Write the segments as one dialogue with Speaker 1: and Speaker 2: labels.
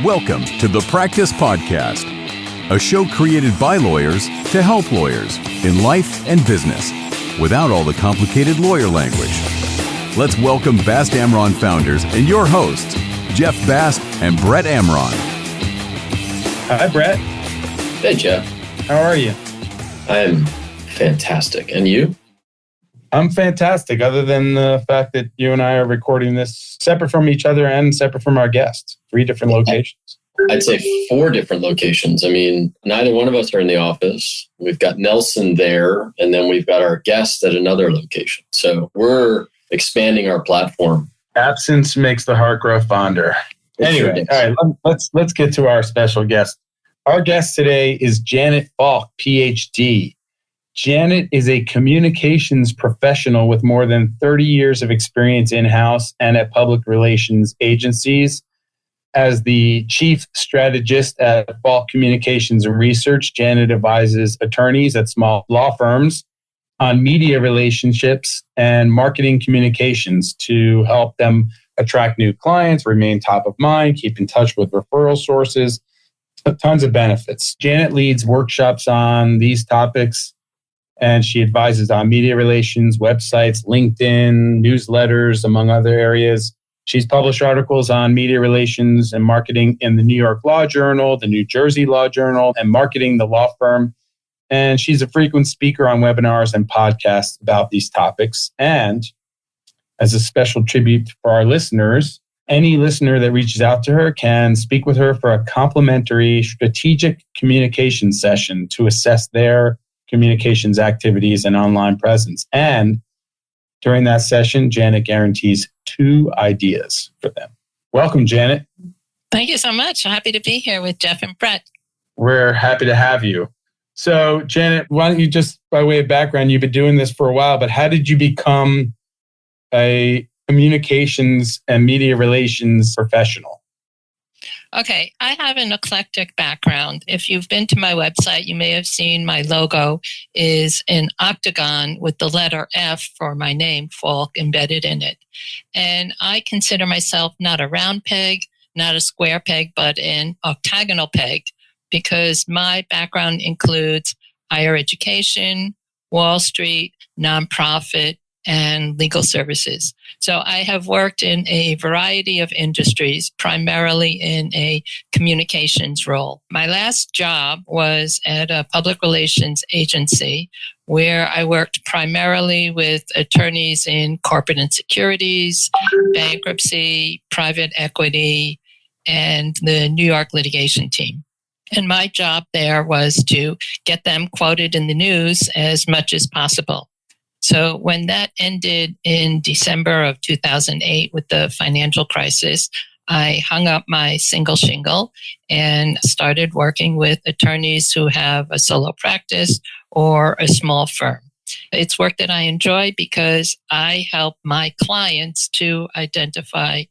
Speaker 1: Welcome to the Practice Podcast, a show created by lawyers to help lawyers in life and business without all the complicated lawyer language. Let's welcome Bast Amron founders and your hosts, Jeff Bast and Brett Amron.
Speaker 2: Hi, Brett.
Speaker 3: Hey, Jeff.
Speaker 2: How are you?
Speaker 3: I'm fantastic. And you?
Speaker 2: I'm fantastic, other than the fact that you and I are recording this separate from each other and separate from our guests. 3 different locations.
Speaker 3: I'd say 4 different locations. I mean, neither one of us are in the office. We've got Nelson there, and then we've got our guest at another location. So we're expanding our platform.
Speaker 2: Absence makes the heart grow fonder. Anyway, all right, let's get to our special guest. Our guest today is Janet Falk, PhD. Janet is a communications professional with more than 30 years of experience in-house and at public relations agencies. As the chief strategist at Falk Communications and Research, Janet advises attorneys at small law firms on media relationships and marketing communications to help them attract new clients, remain top of mind, keep in touch with referral sources, tons of benefits. Janet leads workshops on these topics, and she advises on media relations, websites, LinkedIn, newsletters, among other areas. She's published articles on media relations and marketing in the New York Law Journal, the New Jersey Law Journal, and Marketing the Law Firm. And she's a frequent speaker on webinars and podcasts about these topics. And as a special tribute for our listeners, any listener that reaches out to her can speak with her for a complimentary strategic communication session to assess their communications activities and online presence. And during that session, Janet guarantees 2 ideas for them. Welcome, Janet.
Speaker 4: Thank you so much. Happy to be here with Jeff and Brett.
Speaker 2: We're happy to have you. So, Janet, why don't you just, by way of background, you've been doing this for a while, but how did you become a communications and media relations professional?
Speaker 4: Okay, I have an eclectic background. If you've been to my website, you may have seen my logo is an octagon with the letter F for my name, Falk, embedded in it. And I consider myself not a round peg, not a square peg, but an octagonal peg, because my background includes higher education, Wall Street, nonprofit, and legal services. So I have worked in a variety of industries, primarily in a communications role. My last job was at a public relations agency where I worked primarily with attorneys in corporate and securities, bankruptcy, private equity, and the New York litigation team. And my job there was to get them quoted in the news as much as possible. So when that ended in December of 2008 with the financial crisis, I hung up my single shingle and started working with attorneys who have a solo practice or a small firm. It's work that I enjoy because I help my clients to identify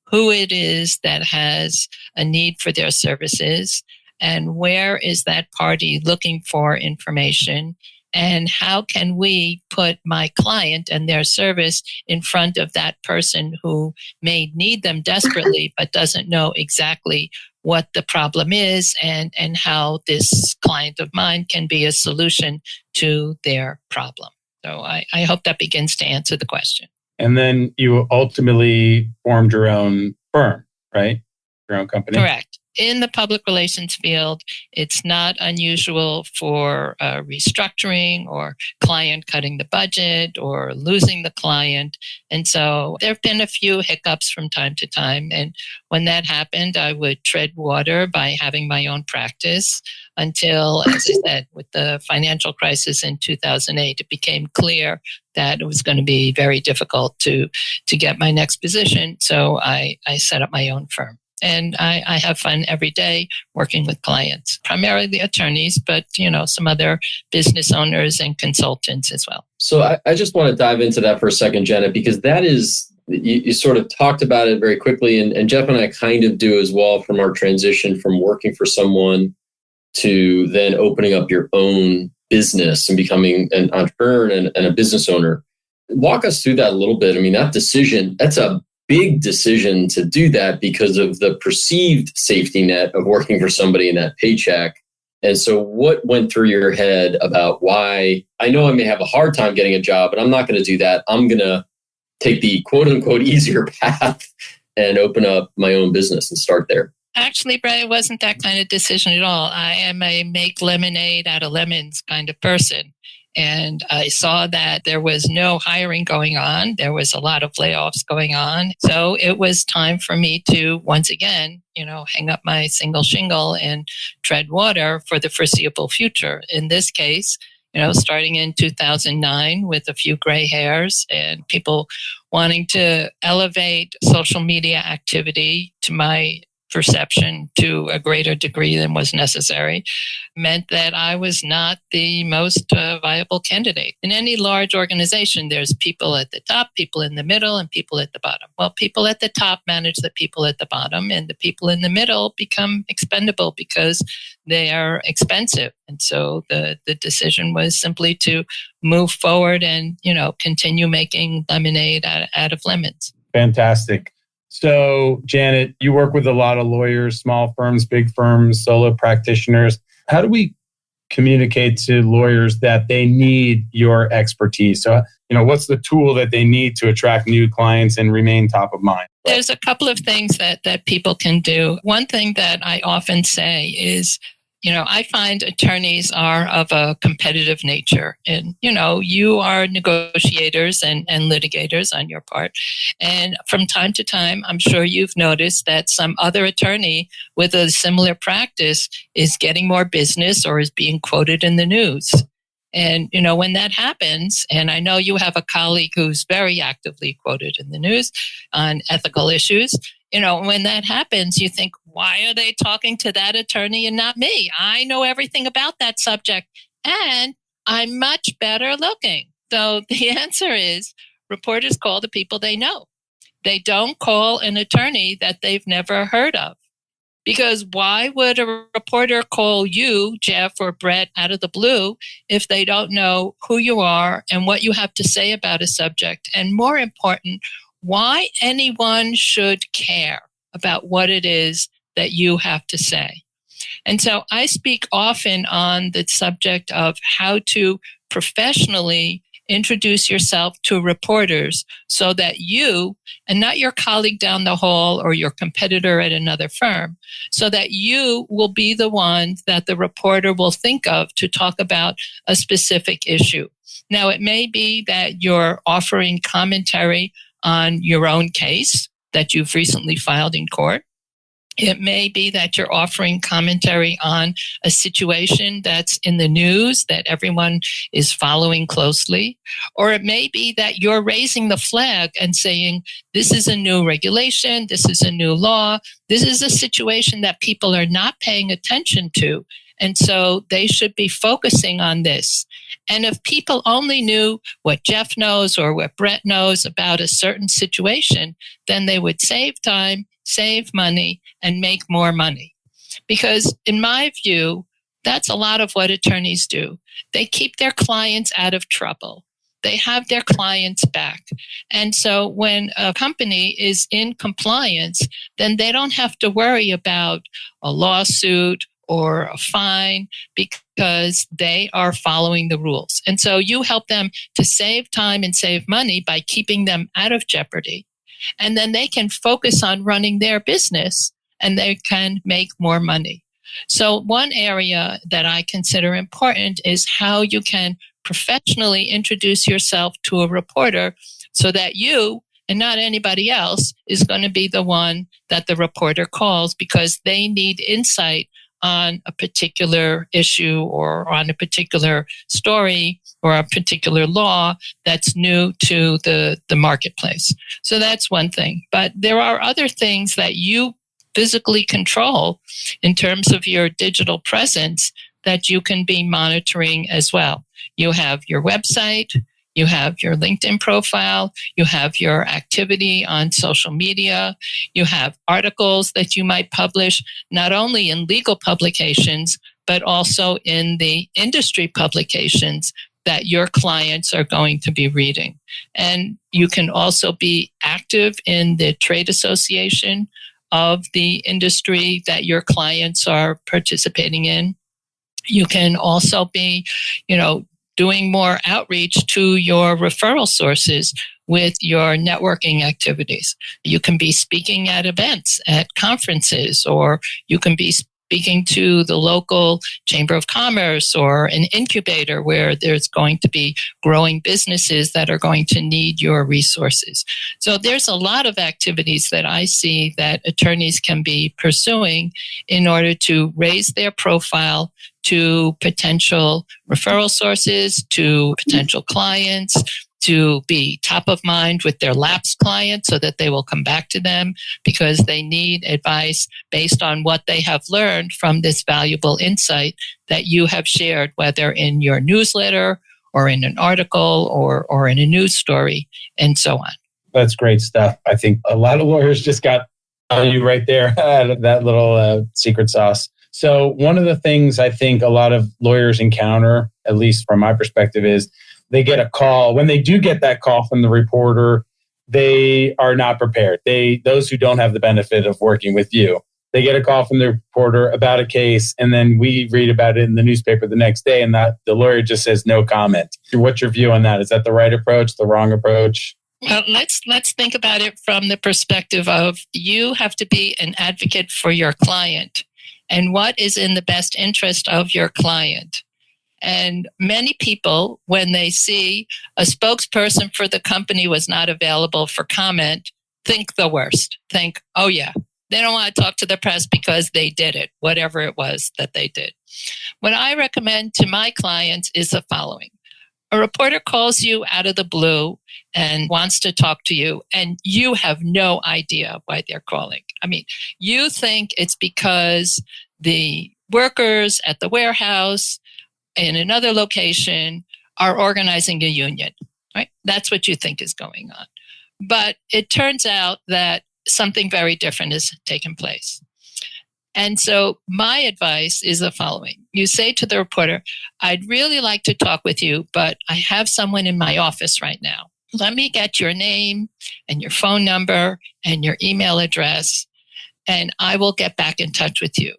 Speaker 4: who it is that has a need for their services and where is that party looking for information. And how can we put my client and their service in front of that person who may need them desperately, but doesn't know exactly what the problem is and how this client of mine can be a solution to their problem. So I hope that begins to answer the question.
Speaker 2: And then you ultimately formed your own firm, right? Your own company?
Speaker 4: Correct. In the public relations field, it's not unusual for restructuring or client cutting the budget or losing the client. And so there have been a few hiccups from time to time. And when that happened, I would tread water by having my own practice until, as I said, with the financial crisis in 2008, it became clear that it was going to be very difficult to get my next position. So I set up my own firm. And I have fun every day working with clients, primarily the attorneys, but, some other business owners and consultants as well.
Speaker 3: So I just want to dive into that for a second, Janet, because that is, you sort of talked about it very quickly, and Jeff and I kind of do as well from our transition from working for someone to then opening up your own business and becoming an entrepreneur and a business owner. Walk us through that a little bit. I mean, that decision, that's a big decision to do that because of the perceived safety net of working for somebody in that paycheck. And so what went through your head about why I know I may have a hard time getting a job, but I'm not going to do that. I'm going to take the quote unquote easier path and open up my own business and start there.
Speaker 4: Actually, Brett, it wasn't that kind of decision at all. I am a make lemonade out of lemons kind of person. And I saw that there was no hiring going on. There was a lot of layoffs going on. So it was time for me to, once again, hang up my single shingle and tread water for the foreseeable future. In this case, starting in 2009 with a few gray hairs and people wanting to elevate social media activity to my perception to a greater degree than was necessary, meant that I was not the most viable candidate. In any large organization, there's people at the top, people in the middle, and people at the bottom. Well, people at the top manage the people at the bottom, and the people in the middle become expendable because they are expensive. And so the decision was simply to move forward and, continue making lemonade out of lemons.
Speaker 2: Fantastic. So, Janet, you work with a lot of lawyers, small firms, big firms, solo practitioners. How do we communicate to lawyers that they need your expertise? So, what's the tool that they need to attract new clients and remain top of mind?
Speaker 4: There's a couple of things that people can do. One thing that I often say is, I find attorneys are of a competitive nature. And, you are negotiators and litigators on your part. And from time to time, I'm sure you've noticed that some other attorney with a similar practice is getting more business or is being quoted in the news. And, when that happens, and I know you have a colleague who's very actively quoted in the news on ethical issues, when that happens, you think, why are they talking to that attorney and not me? I know everything about that subject and I'm much better looking. So the answer is reporters call the people they know. They don't call an attorney that they've never heard of. Because why would a reporter call you, Jeff or Brett, out of the blue if they don't know who you are and what you have to say about a subject? And more important, why anyone should care about what it is that you have to say. And so I speak often on the subject of how to professionally introduce yourself to reporters so that you, and not your colleague down the hall or your competitor at another firm, so that you will be the one that the reporter will think of to talk about a specific issue. Now, it may be that you're offering commentary on your own case that you've recently filed in court. It may be that you're offering commentary on a situation that's in the news that everyone is following closely. Or it may be that you're raising the flag and saying, this is a new regulation, this is a new law, this is a situation that people are not paying attention to. And so they should be focusing on this. And if people only knew what Jeff knows or what Brett knows about a certain situation, then they would save time, save money, and make more money. Because in my view, that's a lot of what attorneys do. They keep their clients out of trouble. They have their clients back. And so when a company is in compliance, then they don't have to worry about a lawsuit or a fine because they are following the rules. And so you help them to save time and save money by keeping them out of jeopardy. And then they can focus on running their business and they can make more money. So one area that I consider important is how you can professionally introduce yourself to a reporter so that you and not anybody else is going to be the one that the reporter calls because they need insight on a particular issue or on a particular story or a particular law that's new to the marketplace. So that's one thing. But there are other things that you physically control in terms of your digital presence that you can be monitoring as well. You have your website, you have your LinkedIn profile, you have your activity on social media, you have articles that you might publish not only in legal publications, but also in the industry publications that your clients are going to be reading. And you can also be active in the trade association of the industry that your clients are participating in. You can also be, doing more outreach to your referral sources with your networking activities. You can be speaking at events, at conferences, or you can be speaking to the local chamber of commerce or an incubator where there's going to be growing businesses that are going to need your resources. So there's a lot of activities that I see that attorneys can be pursuing in order to raise their profile to potential referral sources, to potential clients, to be top of mind with their lapsed clients so that they will come back to them because they need advice based on what they have learned from this valuable insight that you have shared, whether in your newsletter or in an article or in a news story and so on.
Speaker 2: That's great stuff. I think a lot of lawyers just got you right there, that little secret sauce. So one of the things I think a lot of lawyers encounter, at least from my perspective, is they get a call. When they do get that call from the reporter, they are not prepared. Those who don't have the benefit of working with you, they get a call from the reporter about a case, and then we read about it in the newspaper the next day, and that the lawyer just says no comment. What's your view on that? Is that the right approach, the wrong approach?
Speaker 4: Well, let's think about it from the perspective of you have to be an advocate for your client and what is in the best interest of your client. And many people, when they see a spokesperson for the company was not available for comment, think the worst. Think, oh yeah, they don't want to talk to the press because they did it, whatever it was that they did. What I recommend to my clients is the following. A reporter calls you out of the blue and wants to talk to you, and you have no idea why they're calling. I mean, you think it's because the workers at the warehouse in another location are organizing a union, right? That's what you think is going on. But it turns out that something very different is taking place. And so my advice is the following. You say to the reporter, I'd really like to talk with you, but I have someone in my office right now. Let me get your name and your phone number and your email address, and I will get back in touch with you.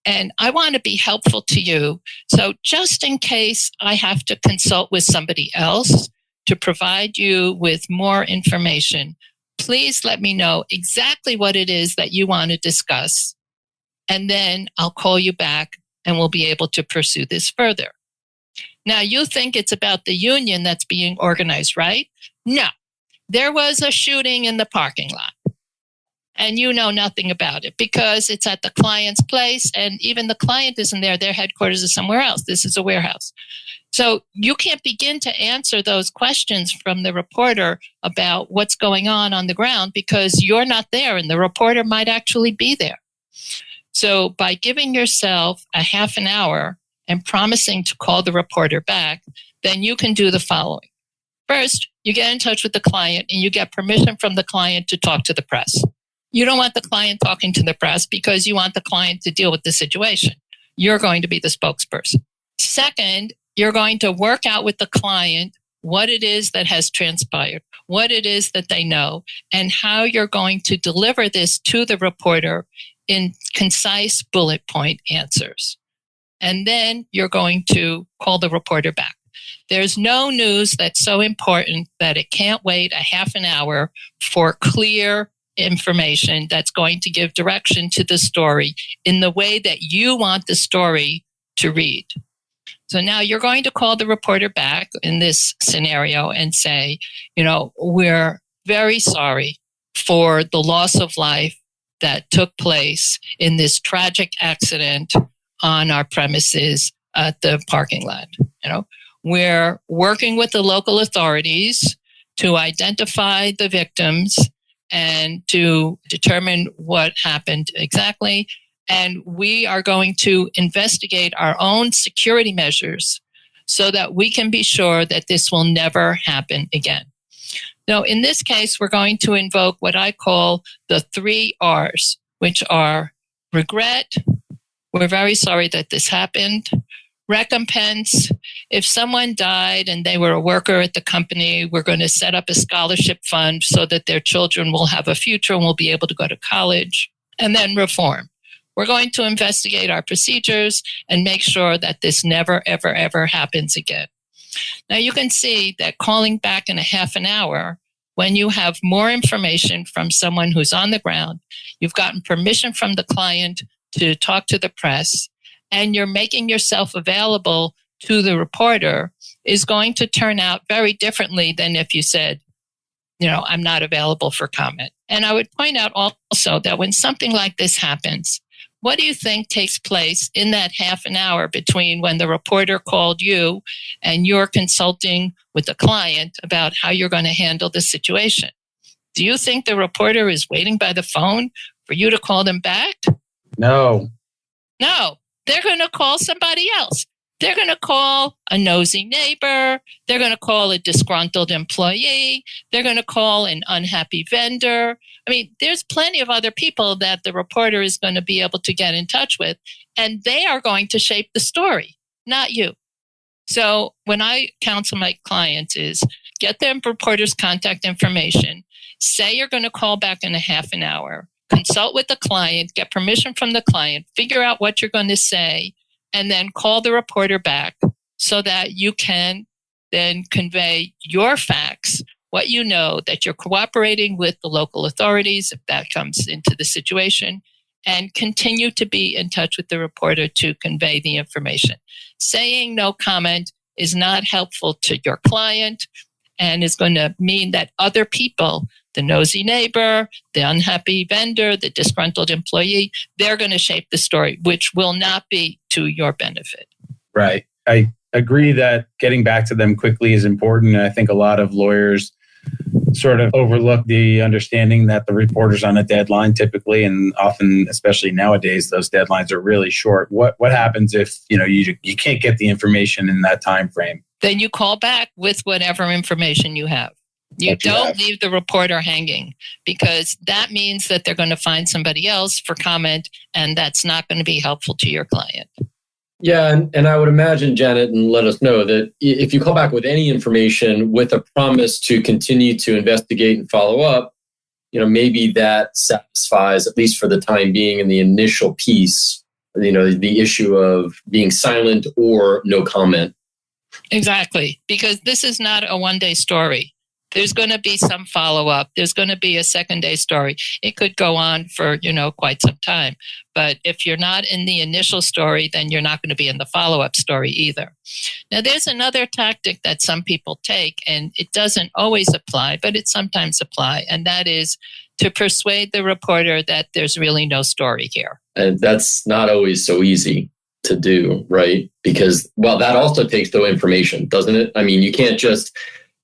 Speaker 4: And I want to be helpful to you. So just in case I have to consult with somebody else to provide you with more information, please let me know exactly what it is that you want to discuss. And then I'll call you back and we'll be able to pursue this further. Now, you think it's about the union that's being organized, right? No, there was a shooting in the parking lot. And you know nothing about it because it's at the client's place, and even the client isn't there. Their headquarters is somewhere else. This is a warehouse. So you can't begin to answer those questions from the reporter about what's going on the ground because you're not there and the reporter might actually be there. So by giving yourself a half an hour and promising to call the reporter back, then you can do the following. First, you get in touch with the client and you get permission from the client to talk to the press. You don't want the client talking to the press because you want the client to deal with the situation. You're going to be the spokesperson. Second, you're going to work out with the client what it is that has transpired, what it is that they know, and how you're going to deliver this to the reporter in concise bullet point answers. And then you're going to call the reporter back. There's no news that's so important that it can't wait a half an hour for clear information that's going to give direction to the story in the way that you want the story to read. So now you're going to call the reporter back in this scenario and say, we're very sorry for the loss of life that took place in this tragic accident on our premises at the parking lot. We're working with the local authorities to identify the victims and to determine what happened exactly. And we are going to investigate our own security measures so that we can be sure that this will never happen again. Now, in this case, we're going to invoke what I call the 3 R's, which are regret, we're very sorry that this happened, Recompense, if someone died and they were a worker at the company, we're going to set up a scholarship fund so that their children will have a future and will be able to go to college. And then reform. We're going to investigate our procedures and make sure that this never, ever, ever happens again. Now you can see that calling back in a half an hour, when you have more information from someone who's on the ground, you've gotten permission from the client to talk to the press, and you're making yourself available to the reporter, is going to turn out very differently than if you said, I'm not available for comment. And I would point out also that when something like this happens, what do you think takes place in that half an hour between when the reporter called you and you're consulting with the client about how you're going to handle the situation? Do you think the reporter is waiting by the phone for you to call them back?
Speaker 2: No.
Speaker 4: No, they're going to call somebody else. They're going to call a nosy neighbor. They're going to call a disgruntled employee. They're going to call an unhappy vendor. I mean, there's plenty of other people that the reporter is going to be able to get in touch with, and they are going to shape the story, not you. So when I counsel my clients is get them reporter's contact information, say you're going to call back in a half an hour, consult with the client, get permission from the client, figure out what you're going to say, and then call the reporter back so that you can then convey your facts, what you know, that you're cooperating with the local authorities, if that comes into the situation, and continue to be in touch with the reporter to convey the information. Saying no comment is not helpful to your client and is going to mean that other people, the nosy neighbor, the unhappy vendor, the disgruntled employee, they're going to shape the story, which will not be to your benefit.
Speaker 2: Right. I agree that getting back to them quickly is important. I think a lot of lawyers sort of overlook the understanding that the reporter's on a deadline typically, and often, especially nowadays, those deadlines are really short. What happens if you can't get the information in that time frame?
Speaker 4: Then you call back with whatever information you have. You don't leave the reporter hanging, because that means that they're going to find somebody else for comment, and that's not going to be helpful to your client.
Speaker 3: Yeah, and I would imagine, Janet, and let us know that if you call back with any information with a promise to continue to investigate and follow up, maybe that satisfies, at least for the time being, in the initial piece, the issue of being silent or no comment.
Speaker 4: Exactly, because this is not a one-day story. There's going to be some follow-up. There's going to be a second-day story. It could go on for, quite some time. But if you're not in the initial story, then you're not going to be in the follow-up story either. Now, there's another tactic that some people take, and it doesn't always apply, but it sometimes applies, and that is to persuade the reporter that there's really no story here.
Speaker 3: And that's not always so easy to do, right? Because, that also takes the information, doesn't it? I mean,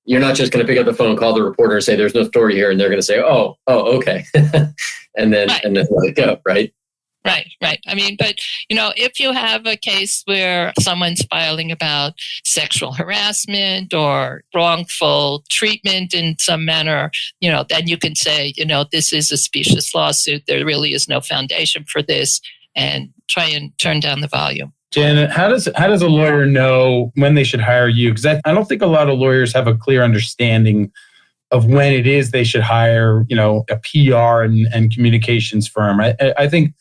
Speaker 3: you're not just going to pick up the phone, call the reporter and say, there's no story here. And they're going to say, oh, okay. and then let it go, right?
Speaker 4: Right. I mean, but, if you have a case where someone's filing about sexual harassment or wrongful treatment in some manner, then you can say, this is a specious lawsuit. There really is no foundation for this, and try and turn down the volume.
Speaker 2: Janet, how does a lawyer know when they should hire you? Because I don't think a lot of lawyers have a clear understanding of when it is they should hire, a PR and communications firm. I think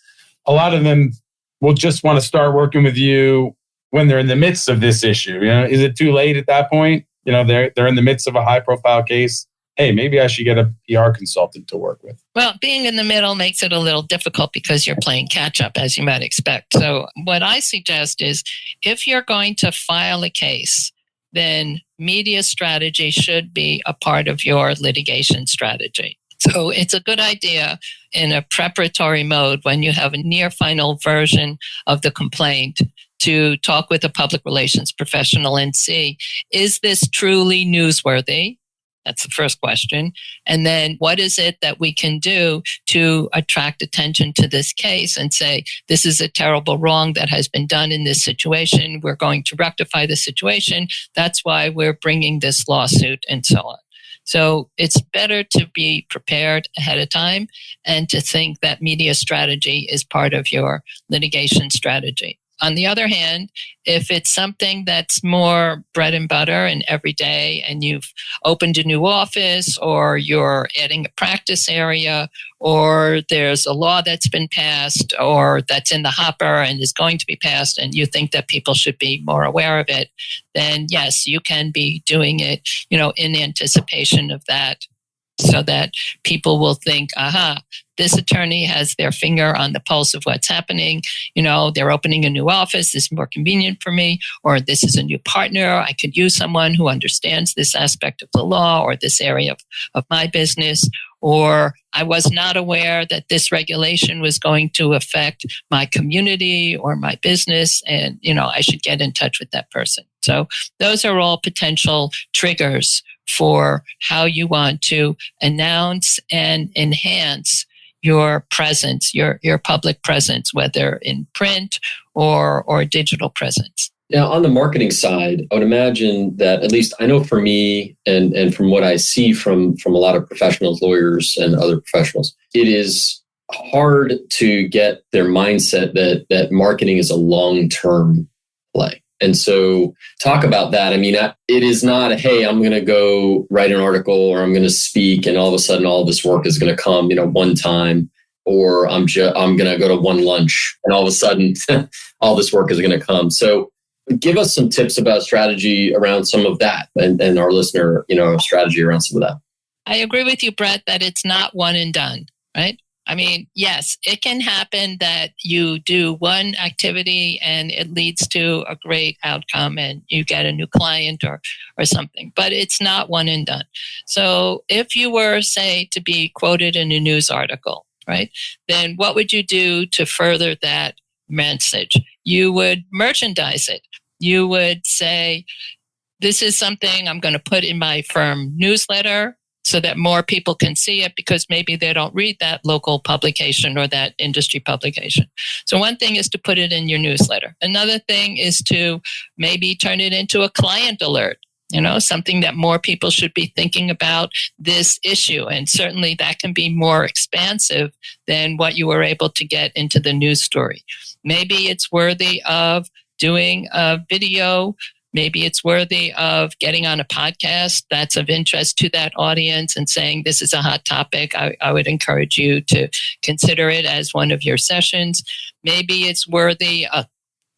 Speaker 2: a lot of them will just want to start working with you when they're in the midst of this issue. Is it too late at that point? They're in the midst of a high-profile case. Hey, maybe I should get a PR consultant to work with.
Speaker 4: Well, being in the middle makes it a little difficult because you're playing catch up, as you might expect. So what I suggest is if you're going to file a case, then media strategy should be a part of your litigation strategy. So it's a good idea in a preparatory mode when you have a near final version of the complaint to talk with a public relations professional and see, is this truly newsworthy? That's the first question. And then what is it that we can do to attract attention to this case and say, this is a terrible wrong that has been done in this situation. We're going to rectify the situation. That's why we're bringing this lawsuit, and so on. So it's better to be prepared ahead of time and to think that media strategy is part of your litigation strategy. On the other hand, if it's something that's more bread and butter and everyday, and you've opened a new office, or you're adding a practice area, or there's a law that's been passed or that's in the hopper and is going to be passed, and you think that people should be more aware of it, then yes, you can be doing it, in anticipation of that, so that people will think, aha, this attorney has their finger on the pulse of what's happening. They're opening a new office. This is more convenient for me. Or this is a new partner. I could use someone who understands this aspect of the law or this area of my business. Or I was not aware that this regulation was going to affect my community or my business. And, I should get in touch with that person. So those are all potential triggers for how you want to announce and enhance your presence, your public presence, whether in print or digital presence.
Speaker 3: Now, on the marketing side, I would imagine that, at least I know for me and from what I see from a lot of professionals, lawyers and other professionals, it is hard to get their mindset that marketing is a long-term play. And so talk about that. I mean, it is not, hey, I'm going to go write an article or I'm going to speak and all of a sudden all this work is going to come, one time, or I'm going to go to one lunch and all of a sudden all this work is going to come. So give us some tips about strategy around some of that and our listener, strategy around some of that.
Speaker 4: I agree with you, Brett, that it's not one and done, right? I mean, yes, it can happen that you do one activity and it leads to a great outcome and you get a new client or something, but it's not one and done. So if you were, say, to be quoted in a news article, right, then what would you do to further that message? You would merchandise it. You would say, this is something I'm going to put in my firm newsletter, so that more people can see it, because maybe they don't read that local publication or that industry publication. So one thing is to put it in your newsletter. Another thing is to maybe turn it into a client alert, something that more people should be thinking about this issue. And certainly that can be more expansive than what you were able to get into the news story. Maybe it's worthy of doing a video. Maybe it's worthy of getting on a podcast that's of interest to that audience and saying, this is a hot topic. I would encourage you to consider it as one of your sessions. Maybe it's worthy of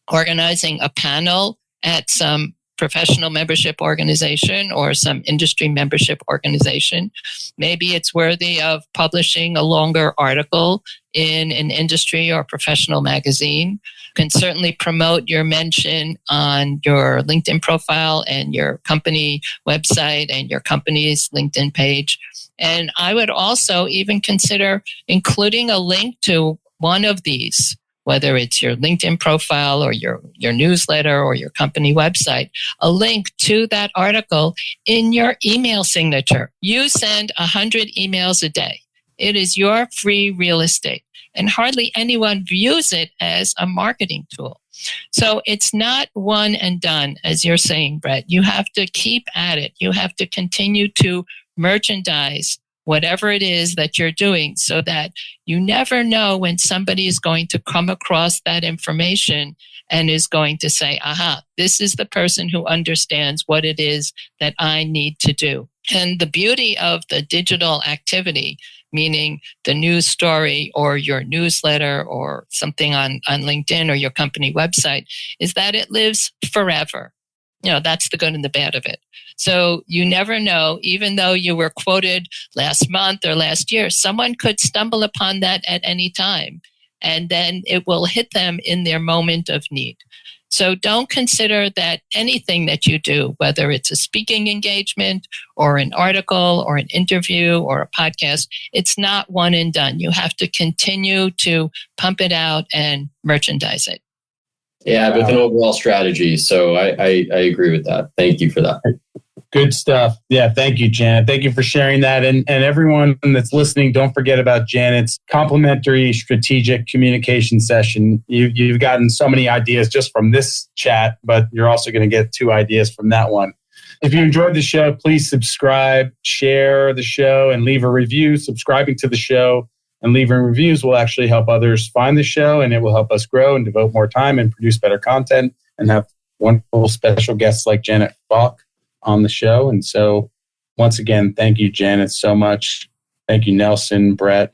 Speaker 4: organizing a panel at some professional membership organization or some industry membership organization. Maybe it's worthy of publishing a longer article in an industry or professional magazine. You can certainly promote your mention on your LinkedIn profile and your company website and your company's LinkedIn page. And I would also even consider including a link to one of these, whether it's your LinkedIn profile or your newsletter or your company website, a link to that article in your email signature. You send 100 emails a day. It is your free real estate, and hardly anyone views it as a marketing tool. So it's not one and done, as you're saying, Brett. You have to keep at it. You have to continue to merchandise whatever it is that you're doing, so that you never know when somebody is going to come across that information and is going to say, aha, this is the person who understands what it is that I need to do. And the beauty of the digital activity, meaning the news story or your newsletter or something on LinkedIn or your company website, is that it lives forever. That's the good and the bad of it. So you never know, even though you were quoted last month or last year, someone could stumble upon that at any time, and then it will hit them in their moment of need. So don't consider that anything that you do, whether it's a speaking engagement or an article or an interview or a podcast, it's not one and done. You have to continue to pump it out and merchandise it.
Speaker 3: Yeah, with an overall strategy. So I agree with that. Thank you for that.
Speaker 2: Good stuff. Yeah, thank you, Janet. Thank you for sharing that. And everyone that's listening, don't forget about Janet's complimentary strategic communication session. You've gotten so many ideas just from this chat, but you're also going to get 2 ideas from that one. If you enjoyed the show, please subscribe, share the show, and leave a review. Subscribing to the show and leaving reviews will actually help others find the show, and it will help us grow and devote more time and produce better content and have wonderful special guests like Janet Falk on the show. And so once again, thank you, Janet, so much. Thank you, Nelson, Brett.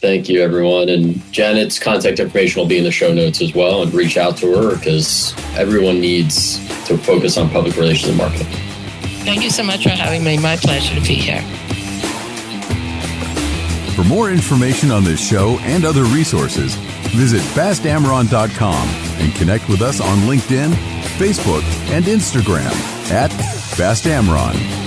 Speaker 3: Thank you, everyone. And Janet's contact information will be in the show notes as well, and reach out to her because everyone needs to focus on public relations and marketing.
Speaker 4: Thank you so much for having me. My pleasure to be here.
Speaker 1: For more information on this show and other resources, visit fastamron.com and connect with us on LinkedIn, Facebook, and Instagram @FastAmron.